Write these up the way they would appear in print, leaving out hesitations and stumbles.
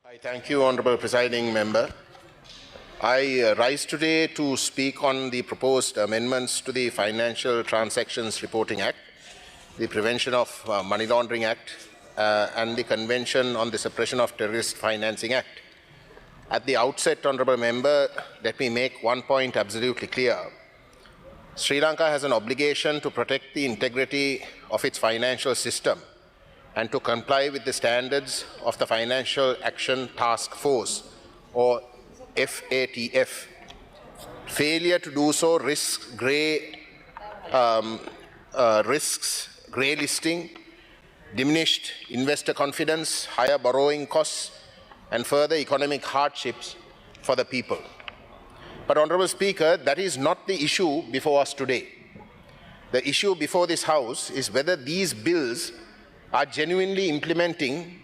I thank you, Honourable Presiding Member. I rise today to speak on the proposed amendments to the Financial Transactions Reporting Act, the Prevention of Money Laundering Act, and the Convention on the Suppression of Terrorist Financing Act. At the outset, Honourable Member, let me make one point absolutely clear. Sri Lanka has an obligation to protect the integrity of its financial system and to comply with the standards of the Financial Action Task Force, or FATF. Failure to do so risks grey listing, diminished investor confidence, higher borrowing costs, and further economic hardships for the people. But, Honourable Speaker, that is not the issue before us today. The issue before this House is whether these bills are genuinely implementing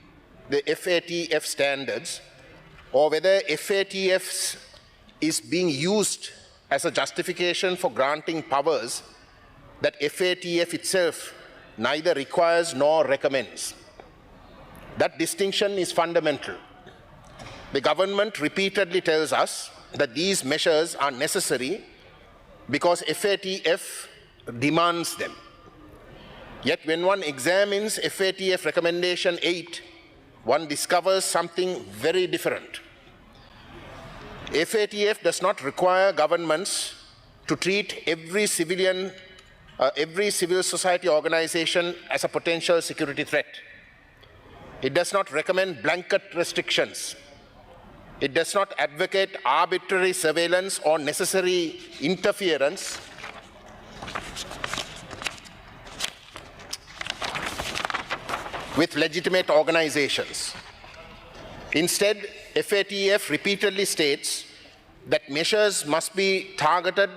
the FATF standards, or whether FATF is being used as a justification for granting powers that FATF itself neither requires nor recommends. That distinction is fundamental. The government repeatedly tells us that these measures are necessary because FATF demands them. Yet when one examines FATF Recommendation 8, one discovers something very different. FATF does not require governments to treat every civil society organization as a potential security threat. It does not recommend blanket restrictions. It does not advocate arbitrary surveillance or necessary interference with legitimate organizations. Instead, FATF repeatedly states that measures must be targeted,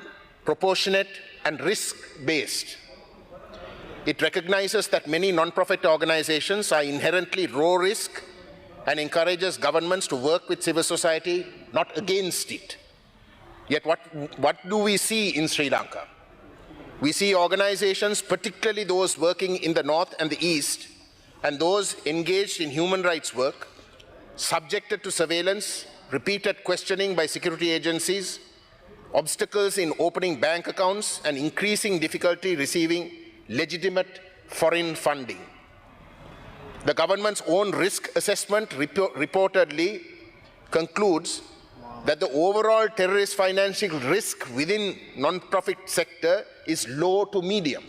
proportionate, and risk-based. It recognizes that many non-profit organizations are inherently low risk and encourages governments to work with civil society, not against it. Yet what do we see in Sri Lanka? We see organizations, particularly those working in the north and the east, and those engaged in human rights work, subjected to surveillance, repeated questioning by security agencies, obstacles in opening bank accounts, and increasing difficulty receiving legitimate foreign funding. The government's own risk assessment reportedly concludes that the overall terrorist financing risk within non-profit sector is low to medium.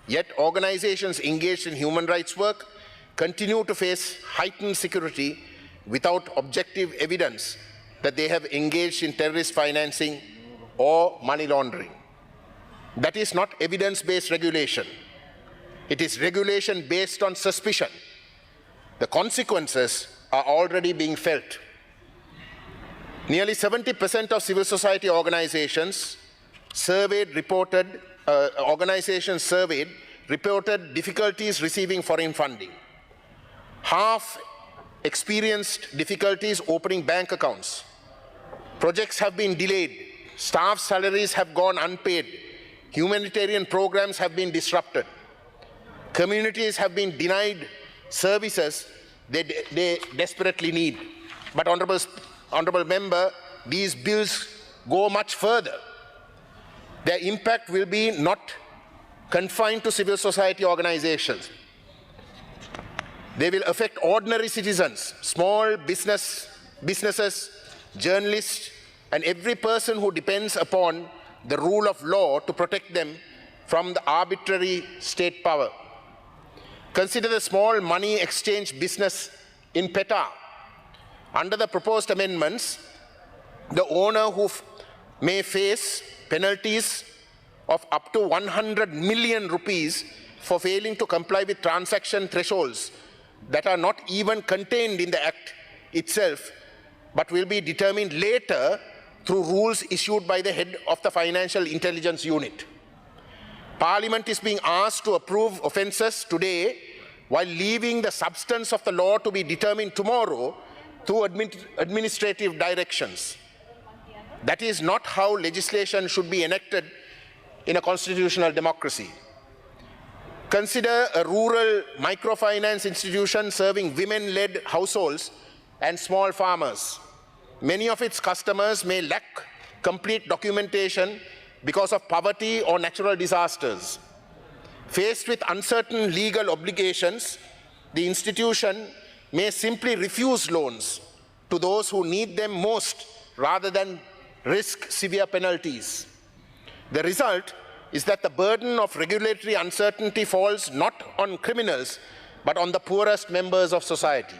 Yet organizations engaged in human rights work continue to face heightened security without objective evidence that they have engaged in terrorist financing or money laundering. That is not evidence-based regulation. It is regulation based on suspicion. The consequences are already being felt. Nearly 70% of civil society organizations reported difficulties receiving foreign funding. Half experienced difficulties opening bank accounts. Projects have been delayed. Staff salaries have gone unpaid. Humanitarian programs have been disrupted. Communities have been denied services they desperately need. But, Honourable Member, these bills go much further. Their impact will be not confined to civil society organizations. They will affect ordinary citizens, small businesses, journalists, and every person who depends upon the rule of law to protect them from the arbitrary state power. Consider the small money exchange business in Peta. Under the proposed amendments, the owner who may face penalties of up to 100 million rupees for failing to comply with transaction thresholds that are not even contained in the Act itself, but will be determined later through rules issued by the head of the Financial Intelligence Unit. Parliament is being asked to approve offences today while leaving the substance of the law to be determined tomorrow through administrative directions. That is not how legislation should be enacted in a constitutional democracy. Consider a rural microfinance institution serving women-led households and small farmers. Many of its customers may lack complete documentation because of poverty or natural disasters. Faced with uncertain legal obligations, the institution may simply refuse loans to those who need them most rather than risk severe penalties. The result is that the burden of regulatory uncertainty falls not on criminals, but on the poorest members of society.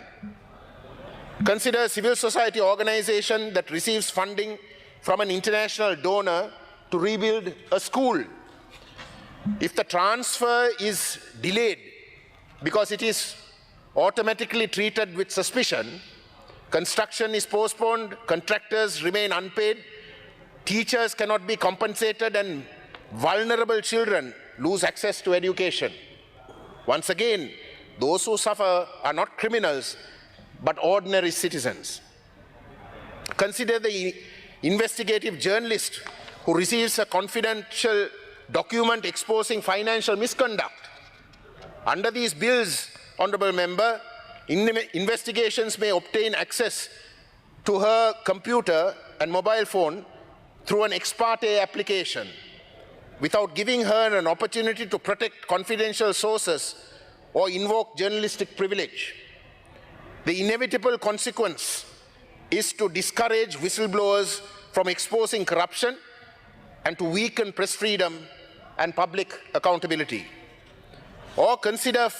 Consider a civil society organization that receives funding from an international donor to rebuild a school. If the transfer is delayed because it is automatically treated with suspicion, construction is postponed, contractors remain unpaid, teachers cannot be compensated, and vulnerable children lose access to education. Once again, those who suffer are not criminals, but ordinary citizens. Consider the investigative journalist who receives a confidential document exposing financial misconduct. Under these bills, Honourable Member, investigations may obtain access to her computer and mobile phone through an ex parte application without giving her an opportunity to protect confidential sources or invoke journalistic privilege. The inevitable consequence is to discourage whistleblowers from exposing corruption and to weaken press freedom and public accountability. Or consider the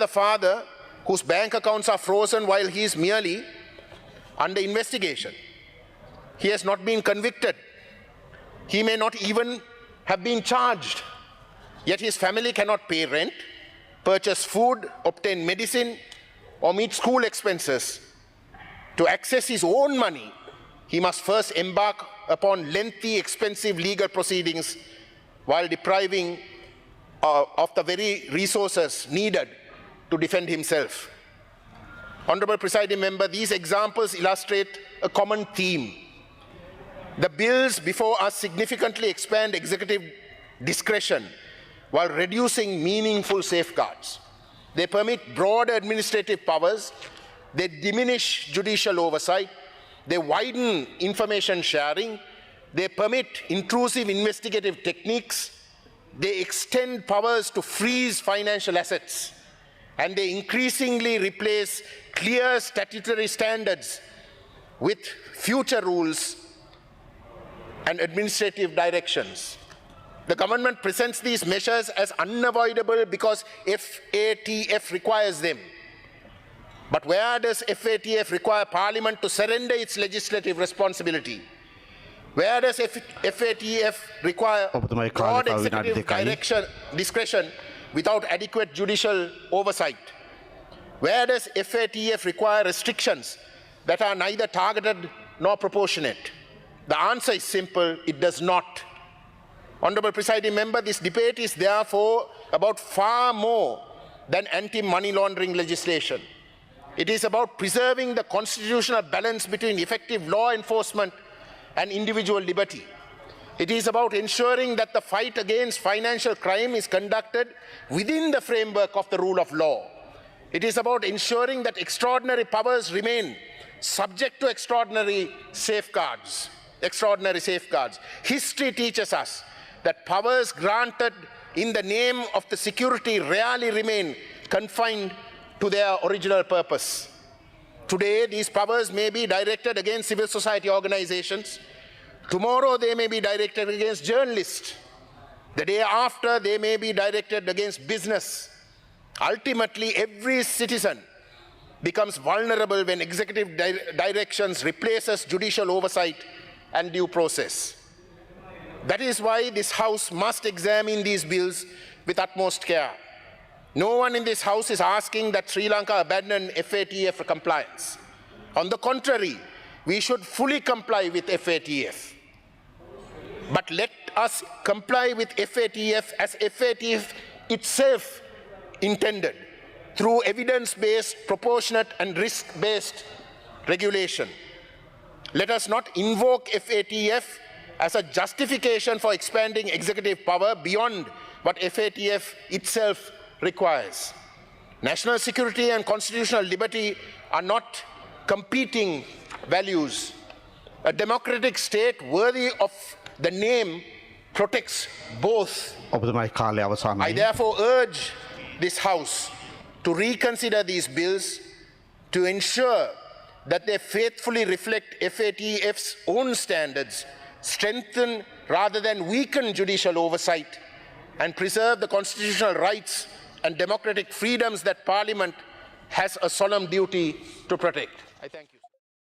father whose bank accounts are frozen while he is merely under investigation. He has not been convicted. He may not even have been charged. Yet his family cannot pay rent, purchase food, obtain medicine, or meet school expenses. To access his own money, he must first embark upon lengthy, expensive legal proceedings while depriving of the very resources needed to defend himself. Honourable Presiding Member, these examples illustrate a common theme. The bills before us significantly expand executive discretion while reducing meaningful safeguards. They permit broad administrative powers, they diminish judicial oversight, they widen information sharing, they permit intrusive investigative techniques, they extend powers to freeze financial assets, and they increasingly replace clear statutory standards with future rules and administrative directions. The government presents these measures as unavoidable because FATF requires them. But where does FATF require Parliament to surrender its legislative responsibility? Where does FATF require broad executive discretion without adequate judicial oversight? Where does FATF require restrictions that are neither targeted nor proportionate? The answer is simple: it does not. Honourable Presiding Member, this debate is therefore about far more than anti-money laundering legislation. It is about preserving the constitutional balance between effective law enforcement and individual liberty. It is about ensuring that the fight against financial crime is conducted within the framework of the rule of law. It is about ensuring that extraordinary powers remain subject to extraordinary safeguards. History teaches us that powers granted in the name of the security rarely remain confined to their original purpose. Today, these powers may be directed against civil society organizations. Tomorrow, they may be directed against journalists. The day after, they may be directed against business. Ultimately, every citizen becomes vulnerable when executive directions replaces judicial oversight and due process. That is why this House must examine these bills with utmost care. No one in this House is asking that Sri Lanka abandon FATF compliance. On the contrary, we should fully comply with FATF. But let us comply with FATF as FATF itself intended, through evidence-based, proportionate and risk-based regulation. Let us not invoke FATF as a justification for expanding executive power beyond what FATF itself requires. National security and constitutional liberty are not competing values. A democratic state worthy of the name protects both. I therefore urge this House to reconsider these bills to ensure that they faithfully reflect FATF's own standards, strengthen rather than weaken judicial oversight, and preserve the constitutional rights and democratic freedoms that Parliament has a solemn duty to protect. I thank you.